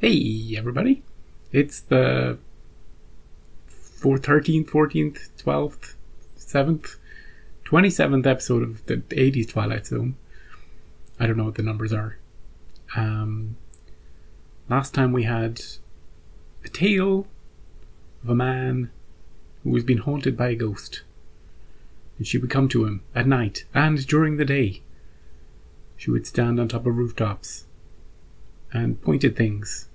Hey everybody, it's the 13th, 14th, 12th, 7th, 27th episode of the 80s Twilight Zone. I don't know what the numbers are. Last time we had a tale of a man who was being haunted by a ghost. And she would come to him at night and during the day. She would stand on top of rooftops and point at things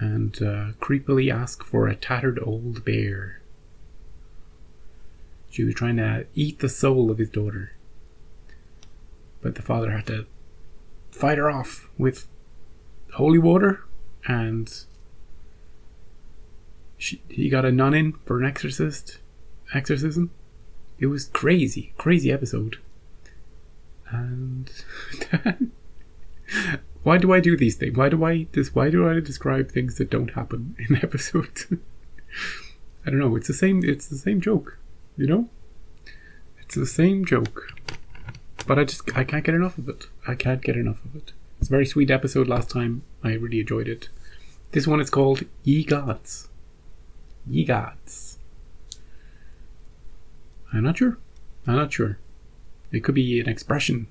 and creepily ask for a tattered old bear. She was trying to eat the soul of his daughter, but the father had to fight her off with holy water, and he got a nun in for an exorcism. It was crazy episode. And why do I do these things? Why do I describe things that don't happen in episodes? I don't know. It's the same joke, you know? It's the same joke. But I can't get enough of it. It's a very sweet episode last time. I really enjoyed it. This one is called Ye Gods. Ye Gods. I'm not sure. It could be an expression.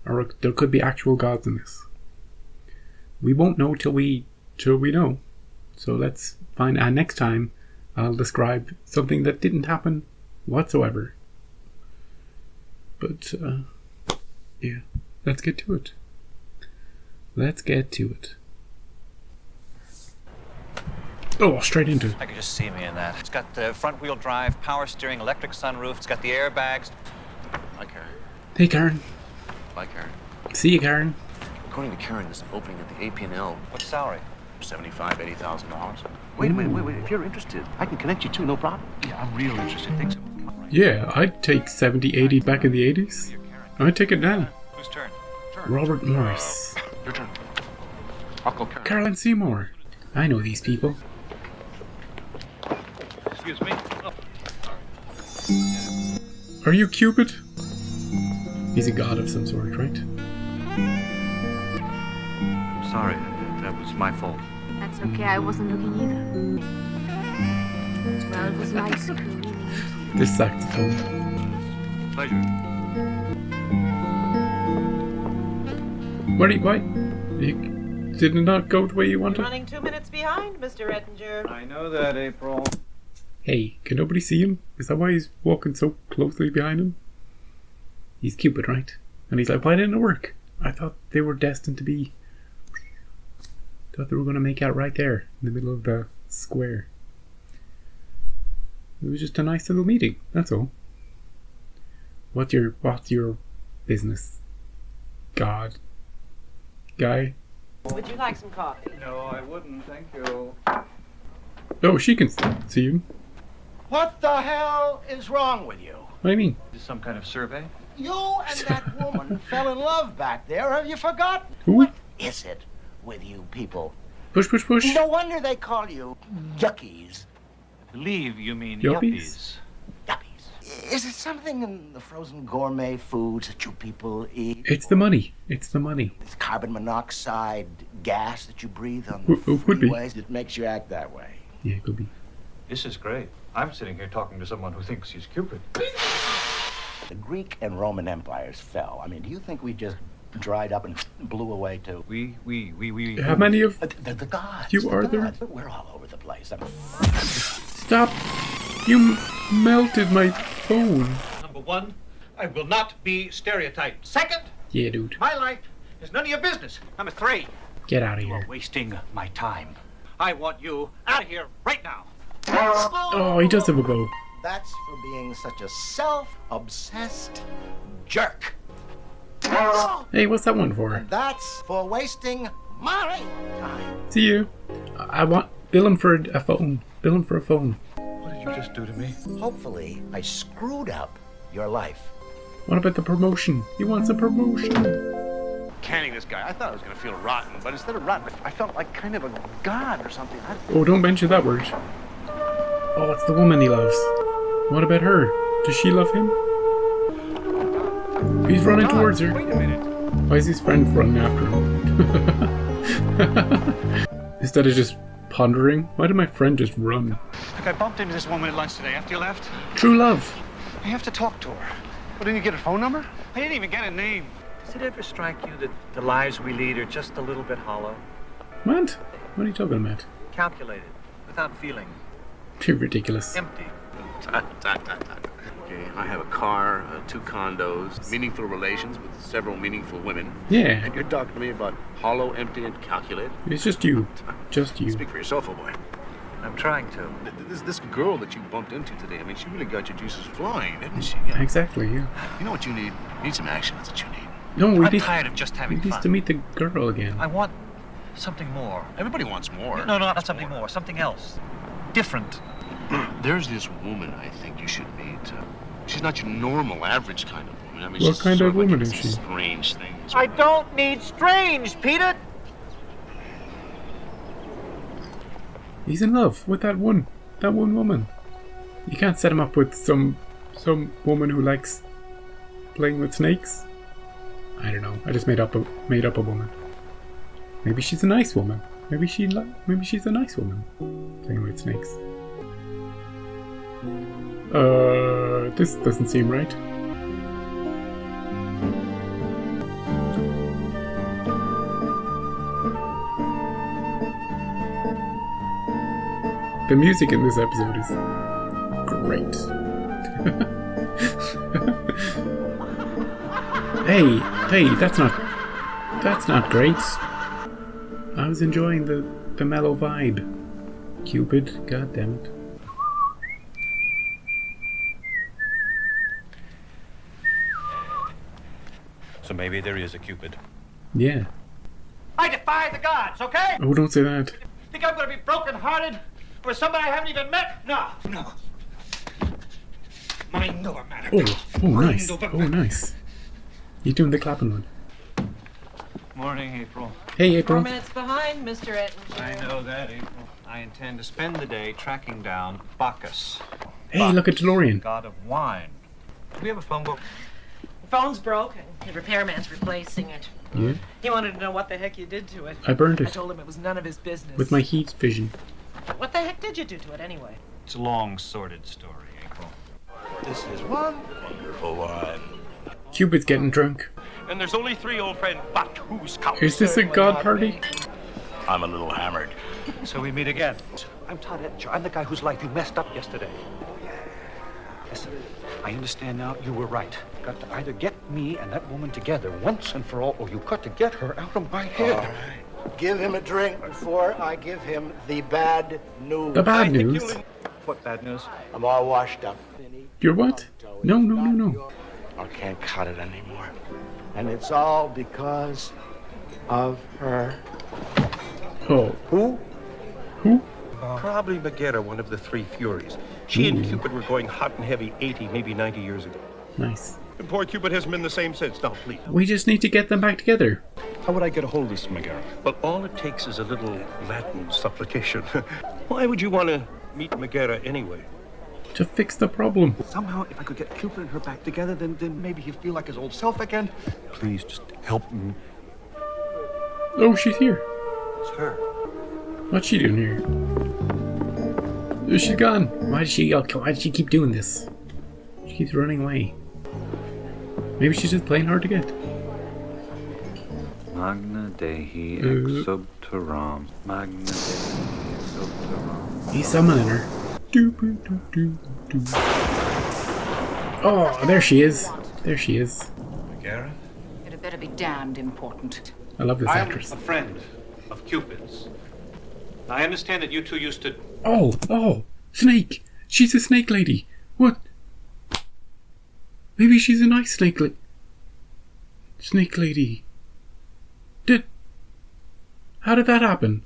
Or there could be actual gods in this. We won't know till we know. So let's find. And next time, I'll describe something that didn't happen whatsoever. But yeah, let's get to it. Oh, straight into it. I could just see me in that. It's got the front-wheel drive, power steering, electric sunroof. It's got the airbags. Hi, Karen. Hey, Karen. Bye, Karen. See you, Karen. According to Karen, there's an opening at the AP&L. What's salary? $75,000, $80,000. Wait a minute. If you're interested, I can connect you too, no problem. Yeah, I'm real interested. Think so. Yeah, I'd take 70, 80 back in the 80s. I'd take it now. Whose turn? Robert Morris. Your turn. I'll call Karen. Carolyn Seymour. I know these people. Excuse me. Are you Cupid? He's a god of some sort, right? Sorry, that was my fault. That's okay, I wasn't looking either. Well, it was nice of you. This saxophone. Pleasure. Why? Did it not go the way you wanted? Running 2 minutes behind, Mr. Ettinger. I know that, April. Hey, can nobody see him? Is that why he's walking so closely behind him? He's Cupid, right? And he's like, why didn't it work? I thought they were destined to be... thought they were going to make out right there, in the middle of the square. It was just a nice little meeting, that's all. What's your business, God? Guy? Would you like some coffee? No, I wouldn't, thank you. Oh, she can see him. What the hell is wrong with you? What do you mean? Is this some kind of survey? You and that woman fell in love back there. Have you forgotten? Who? What is it with you people? Push. No wonder they call you yuckies. I believe you mean Yuppies? Yuppies. Is it something in the frozen gourmet foods that you people eat? It's the money. It's carbon monoxide gas that you breathe on Who the could be? freeways that makes you act that way. Yeah, it could be. This is great. I'm sitting here talking to someone who thinks he's Cupid. The Greek and Roman empires fell. I mean, do you think we just dried up and blew away too? We. How many of The gods. you the are there? gods. We're all over the place. Stop! You melted my phone. Number one, I will not be stereotyped. Second, Yeah, dude. my life is none of your business. Number three, Get out of you are here. wasting my time. I want you out of here right now. Oh, he does have a bow. That's for being such a self-obsessed jerk. Hey, what's that one for? That's for wasting my time. See you. I want... Bill him for a phone. What did you just do to me? Hopefully, I screwed up your life. What about the promotion? He wants a promotion. Canning this guy. I thought I was going to feel rotten, but instead of rotten, I felt like kind of a god or something. Oh, don't mention that word. Oh, it's the woman he loves. What about her? Does she love him? He's running towards her. Wait a minute. Why is his friend running after him? Instead of just pondering, why did my friend just run? Look, I bumped into this woman at lunch today after you left. True love. I have to talk to her. Well, didn't you get her phone number? I didn't even get a name. Does it ever strike you that the lives we lead are just a little bit hollow? What? What are you talking about? Calculated, without feeling, Too ridiculous. empty. Okay, I have a car, 2 condos, meaningful relations with several meaningful women. Yeah, And you're talking to me about hollow, empty, and calculated? it's just you. Just you. Speak for yourself, old boy. I'm trying to. This girl that you bumped into today, I mean, she really got your juices flying, didn't she? Exactly, yeah. You know what you need? You need some action. That's what you need. No, we I'm need, tired of just having we need fun. to meet the girl again. I want something more. Everybody wants more. No, not something more. Something else. Different. There's this woman I think you should meet. She's not your normal, average kind of woman. I mean, What she's kind sort of like woman is she? Strange things. I don't need strange, Peter. He's in love with that one woman. You can't set him up with some woman who likes playing with snakes. I don't know. I just made up a woman. Maybe she's a nice woman. Maybe she's a nice woman playing with snakes. This doesn't seem right. The music in this episode is great. Hey, that's not great. I was enjoying the mellow vibe. Cupid, god damn it. So maybe there is a Cupid. Yeah. I defy the gods, okay? Oh, don't say that. Think I'm gonna be broken-hearted for somebody I haven't even met? No. Mind over matter. Oh, nice. Oh, nice. You doing the clapping one? Morning, April. Hey, 4 April. minutes behind, Mr. Ettinger. I know that, April. I intend to spend the day tracking down Bacchus, Hey, look at DeLorean. god of wine. Do we have a phone book? The phone's broken. The repairman's replacing it. Yeah, He wanted to know what the heck you did to it. I burned I it told him it was none of his business. with my heat vision. What the heck did you do to it anyway? It's a long, sordid story, April. This is one wonderful wine. Cupid's getting drunk. And there's only 3, old friend, but who's coming? Is this a god party? I'm a little hammered. So we meet again. I'm Todd Ettinger. I'm the guy whose life you messed up yesterday. Listen, I understand now you were right. Got to either get me and that woman together once and for all, or you got to get her out of my head. All right. Give him a drink before I give him the bad news. The bad news? What bad news? I'm all washed up. You're what? No. I can't cut it anymore. And it's all because of her. Oh, Who? Probably Megara, one of the 3 Furies. She and Cupid were going hot and heavy 80, maybe 90 years ago. nice. And poor Cupid hasn't been the same since. Now, please. We just need to get them back together. How would I get a hold of this Megara? Well, all it takes is a little Latin supplication. Why would you want to meet Megara anyway? To fix the problem. Somehow, if I could get Cupid and her back together, then maybe he'd feel like his old self again. Please, just help me. Oh, she's here. It's her. What's she doing here? Oh, she's gone. Why does she keep doing this? She keeps running away. Maybe she's just playing hard to get. Magna Dei ex subteram. Magna Dei ex subteram. He's summoning her. Oh, there she is. There she is. Megara? It had better be damned important. I love this I'm actress. a friend of Cupid's. I understand that you two used to... Oh, snake. She's a snake lady. What? Maybe she's a nice snake lady. How did that happen?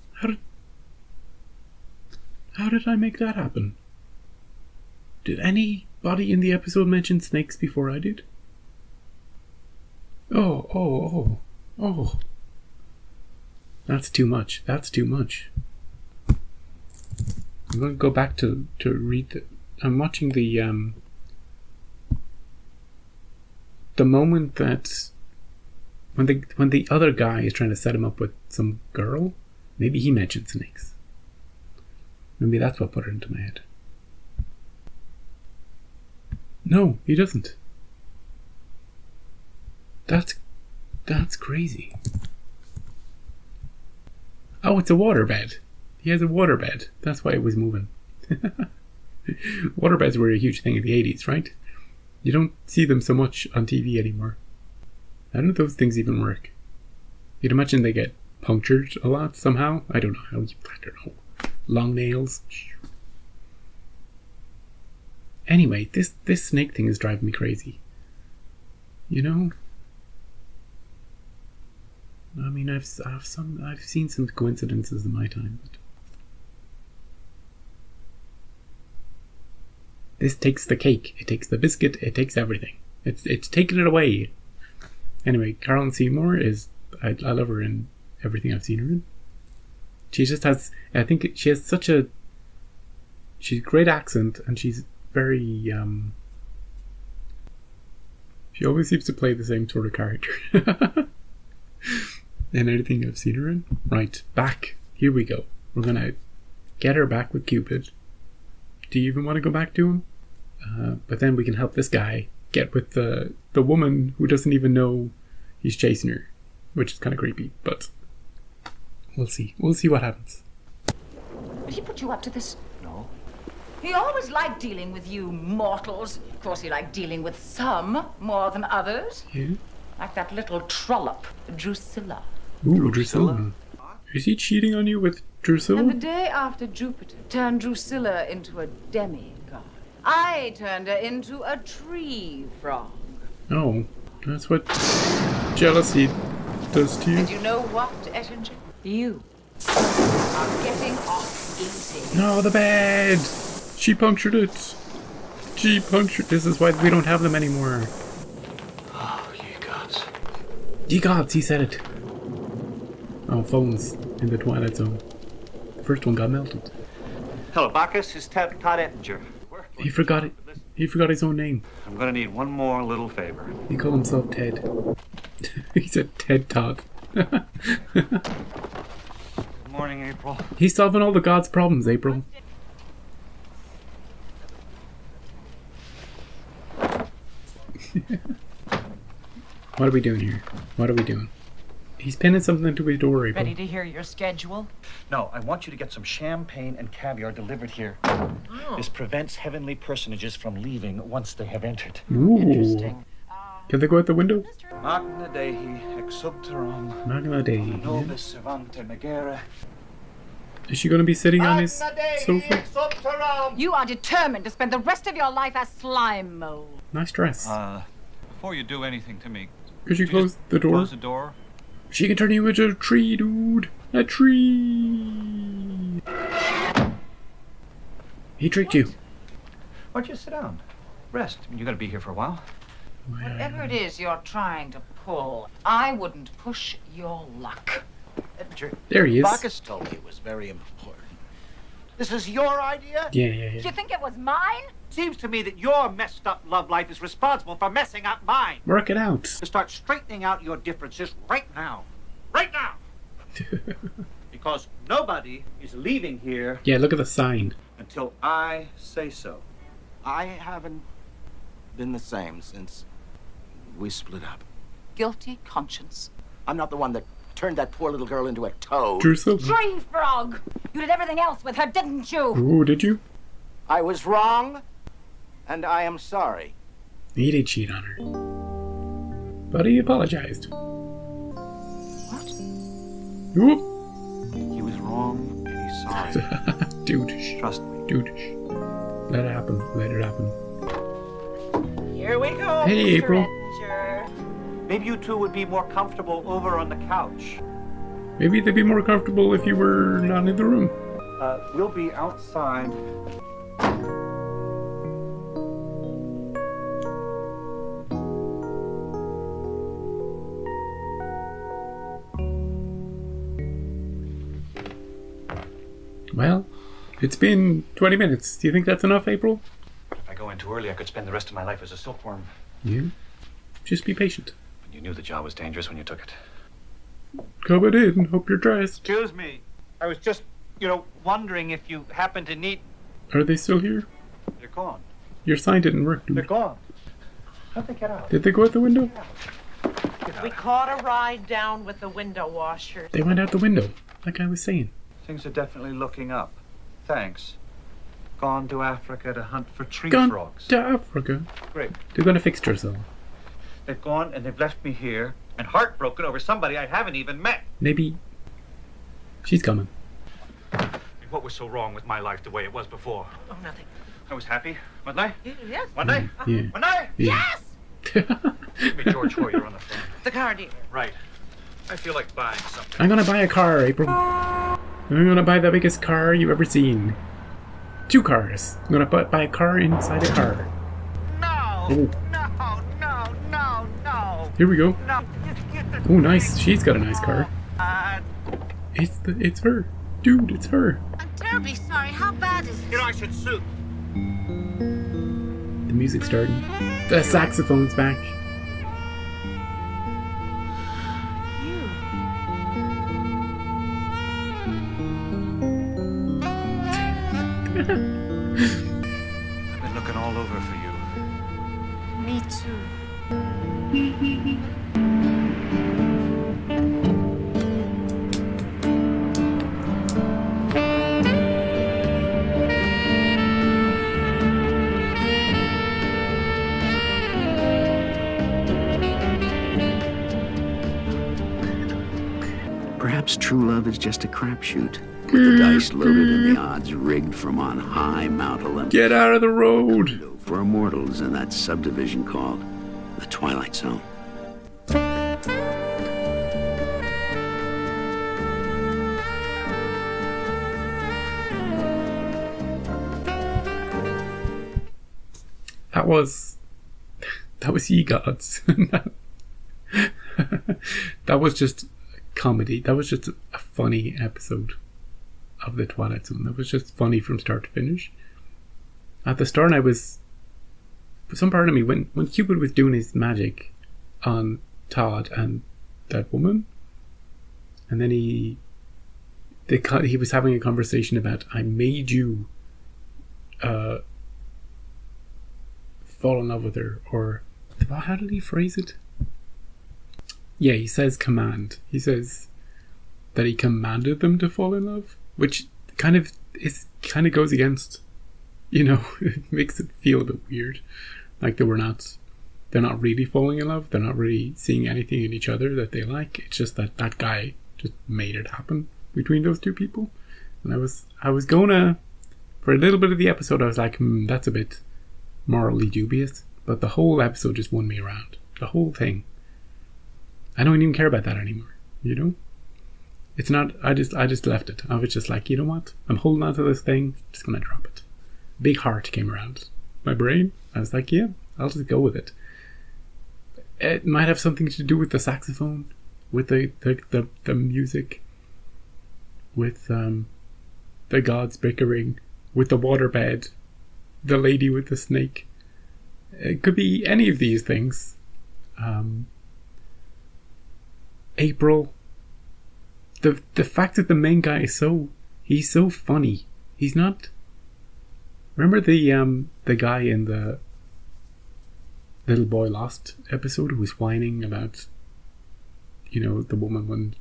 How did I make that happen? Did anybody in the episode mention snakes before I did? Oh. That's too much. I'm going to go back to read I'm watching the moment that when the other guy is trying to set him up with some girl, maybe he mentioned snakes. Maybe that's what put it into my head. No, he doesn't. That's crazy. Oh, it's a waterbed. He has a waterbed. That's why it was moving. Waterbeds were a huge thing in the 80s, right? You don't see them so much on TV anymore. I don't know if those things even work. You'd imagine they get punctured a lot somehow. I don't know how. I don't know. Long nails. Anyway, this snake thing is driving me crazy. You know? I mean, I've seen some coincidences in my time, but this takes the cake. It takes the biscuit. It takes everything. It's taking it away. Anyway, Carolyn Seymour is I love her in everything I've seen her in. She just has, I think she has she's a great accent, and she's very she always seems to play the same sort of character in anything I've seen her in. Right, back. Here we go. We're gonna get her back with Cupid. Do you even want to go back to him? But then we can help this guy get with the woman who doesn't even know he's chasing her, which is kind of creepy, but we'll see. We'll see what happens. Did he put you up to this? No. He always liked dealing with you mortals. Of course, he liked dealing with some more than others. Yeah. Like that little trollop, Drusilla. Ooh, Drusilla. Is he cheating on you with Drusilla? And the day after Jupiter turned Drusilla into a demigod, I turned her into a tree frog. Oh, that's what jealousy does to you. And you know what, Ettinger? You are getting off easy. No, the bed! She punctured it. She punctured. This is why we don't have them anymore. Oh, ye gods. Ye gods, he said it. Oh, phones in the Twilight Zone. The first one got melted. Hello, Bacchus. It's Todd Ettinger. He forgot it. He forgot his own name. I'm going to need one more little favor. He called himself Ted. He said Ted Todd. Good morning, April. He's solving all the gods' problems, April. What are we doing here? What are we doing? He's pinning something to his door, April. Ready to hear your schedule? No, I want you to get some champagne and caviar delivered here. Oh. This prevents heavenly personages from leaving once they have entered. Ooh. Interesting. Can they go out the window? Magna Dei exubterum Magna Dei. nobis servante megere. Is she going to be sitting on his sofa? You are determined to spend the rest of your life as slime mold. Nice dress. Before you do anything to me, Could you close the door? close the door. She can turn you into a tree, dude. A tree. He tricked you. Why don't you sit down? Rest. I mean, you're going to be here for a while. Whatever it is you're trying to pull, I wouldn't push your luck. There he is. Bacchus told me it was very important. This is your idea? Yeah. Did you think it was mine? Seems to me that your messed up love life is responsible for messing up mine. Work it out. To start straightening out your differences right now. Right now! Because nobody is leaving here Yeah, look at the sign. until I say so. I haven't been the same since we split up. Guilty conscience. I'm not the one that turned that poor little girl into a toad. Drusilla. Tree frog! You did everything else with her, didn't you? Ooh, did you? I was wrong, and I am sorry. He did cheat on her. But he apologized. What? Whoop. He was wrong and he's sorry. Dude, shh. Trust me. Dude, shh. Let it happen. Let it happen. Here we go, Hey, Mr. April. Ettinger. Maybe you two would be more comfortable over on the couch. Maybe they'd be more comfortable if you were not in the room. We'll be outside. Well, it's been 20 minutes. Do you think that's enough, April? If I go in too early, I could spend the rest of my life as a silkworm. Yeah. Just be patient. You knew the job was dangerous when you took it. Coming in. Hope you're dressed. Excuse me. I was just, wondering if you happen to need... Are they still here? They're gone. Your sign didn't work, They're dude. gone. How'd they get out? Did they go out the window? We caught a ride down with the window washer. They went out the window, like I was saying. Things are definitely looking up. Thanks. Gone to Africa to hunt for tree Gone frogs. to Africa. Great. They're gonna fix yourself. They've gone and they've left me here and heartbroken over somebody I haven't even met. Maybe she's coming. What was so wrong with my life the way it was before? Oh, nothing. I was happy, wasn't I? Yes. Wasn't I? Yeah. Wasn't I? Yeah. Yes! Give me George Hoyer on the phone. The car dealer. Right. I feel like buying something. I'm gonna buy a car, April. I'm gonna buy the biggest car you've ever seen. 2 cars. I'm gonna buy a car inside a car. No! Oh. No! Here we go. No! Oh, nice. She's got a nice car. It's her. Dude, it's her. I'm terribly sorry. How bad is it? I should sue. The music's starting. The saxophone's back. I've been looking all over for you. Me too. Perhaps true love is just a crapshoot, with the dice loaded and the odds rigged from on high Mount Olympus. Get out of the road! For immortals in that subdivision called the Twilight Zone. That was Ye Gods. That was just comedy. That was just a funny episode of the Twilight Zone. That was just funny from start to finish. At the start, some part of me, when Cupid was doing his magic on Todd and that woman, and then he was having a conversation about, I made you fall in love with her, or how did he phrase it? Yeah, he says command. He says that he commanded them to fall in love, which kind of goes against, it makes it feel a bit weird, like they're not really falling in love. They're not really seeing anything in each other that they like. It's just that guy just made it happen between those two people. And I was gonna, for a little bit of the episode, I was like, that's a bit morally dubious. But the whole episode just won me around. The whole thing. I don't even care about that anymore. It's not. I just left it. I was just like, you know what? I'm holding on to this thing. I'm just gonna drop it. Big heart came around my brain. I was like, yeah, I'll just go with it. It might have something to do with the saxophone, with the music, with the gods bickering, with the waterbed, the lady with the snake. It could be any of these things. April. The fact that the main guy he's so funny. He's not. Remember the guy in the Little Boy Lost episode who was whining about, the woman when.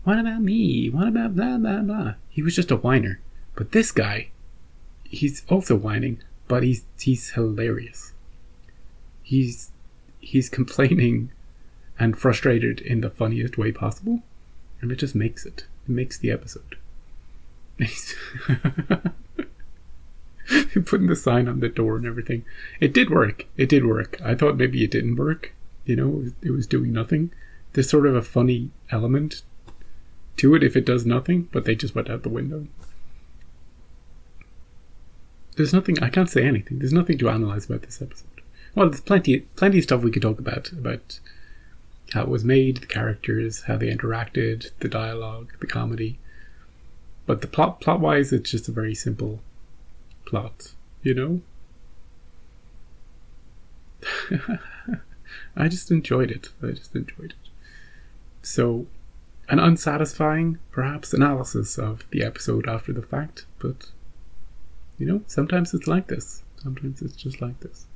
What about me? What about blah blah blah? He was just a whiner. But this guy, he's also whining, but he's hilarious. He's complaining and frustrated in the funniest way possible, and it just makes it. It makes the episode. He's putting the sign on the door and everything. It did work. I thought maybe it didn't work. It was doing nothing. There's sort of a funny element to it if it does nothing, but they just went out the window. There's nothing. I can't say anything. There's nothing to analyze about this episode. Well, there's plenty of stuff we could talk about how it was made, the characters, how they interacted, the dialogue, the comedy. But the plot-wise, it's just a very simple plot, I just enjoyed it. So, an unsatisfying, perhaps, analysis of the episode after the fact, but, sometimes it's like this. Sometimes it's just like this.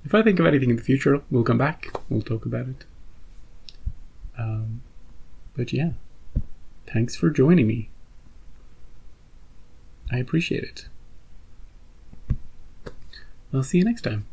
If I think of anything in the future, we'll come back. We'll talk about it. But yeah, thanks for joining me. I appreciate it. I'll see you next time.